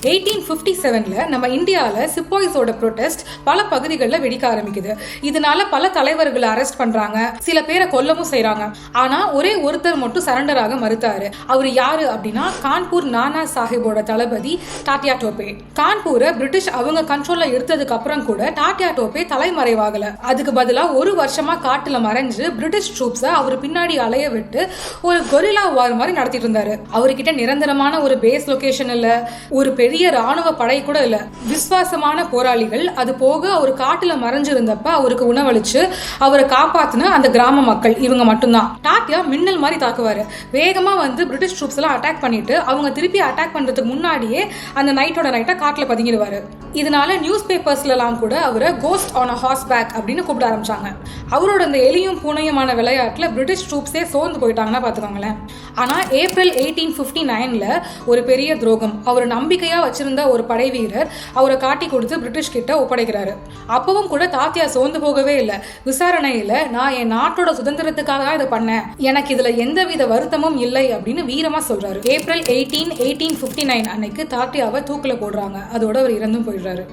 1857 நம்ம இந்தியாவில் சிப்பாய்ஸோட ப்ரொடெஸ்ட் பல பகுதிகளில் வெடிக்க ஆரம்பிக்குது. இதனால பல தலைவர்களை அரெஸ்ட் பண்றாங்க, சில பேரை கொல்லவும் செய்யறாங்க. ஆனா ஒரே ஒருத்தர் மட்டும் சரண்டர் ஆக மறுத்தாரு. அவர் யாரு அப்படின்னா கான்பூர் நானா சாஹிப்போட தளபதி டாட்டியா டோபே. கான்பூரை பிரிட்டிஷ் அவங்க கண்ட்ரோல்ல எடுத்ததுக்கு அப்புறம் கூட டாட்டியா டோபே தலைமறைவாகல. அதுக்கு பதிலா ஒரு வருஷமா காட்டுல மறைஞ்சு பிரிட்டிஷ் ட்ரூப்ஸை அவர் பின்னாடி அலைய விட்டு ஒரு கொரில்லா வார் மாதிரி நடத்திட்டு இருந்தாரு. அவர்கிட்ட நிரந்தரமான ஒரு பேஸ் லொகேஷன் இல்ல, ஒரு பெரிய ராணுவ படை கூட இல்ல. விசுவாசமான போராளிகள், அது போக அவர் காட்டுல மறைஞ்சிருந்தப்ப அவருக்கு உணவளிச்சு அவரை காப்பாத்தின அந்த கிராம மக்கள், இவங்க மட்டும்தான். டாட்டியா மின்னல் மாதிரி தாக்குவாரு. வேகமா வந்து பிரிட்டிஷ் ட்ரூப்ஸ் எல்லாம் அட்டாக் பண்ணிட்டு அவங்க திருப்பி அட்டாக் பண்றதுக்கு முன்னாடியே அந்த நைட்டோட நைட்டா காட்டுல பதுங்கிடுவாரு. இதனால நியூஸ் பேப்பர்ஸ்ல எல்லாம் கூட அவரை ghost on a horseback அப்படின்னு கூப்பிட ஆரம்பிச்சாங்க. அவரோட அந்த எலியும் பூனையுமான விளையாட்டுல பிரிட்டிஷ் ட்ரூப்ஸே சோர்ந்து போயிட்டாங்கன்னா பாத்துக்கோங்களேன். ஆனா ஏப்ரல் 1859ல ஒரு பெரிய துரோகம். அவர் நம்பிக்கையா வச்சிருந்த ஒரு படை வீரர் அவரை காட்டி கொடுத்து பிரிட்டிஷ் கிட்ட ஒப்படைக்கிறாரு. அப்பவும் கூட தாத்தியா சோர்ந்து போகவே இல்லை. விசாரணையில நான் என் நாட்டோட சுதந்திரத்துக்காக தான் இதை பண்ணேன், எனக்கு இதுல எந்தவித வருத்தமும் இல்லை அப்படின்னு வீரமா சொல்றாரு. ஏப்ரல் 18, 1859 அன்னைக்கு தாத்தியாவை தூக்குல போடுறாங்க. அதோட அவர் இறந்தும் போயிடுறாரு.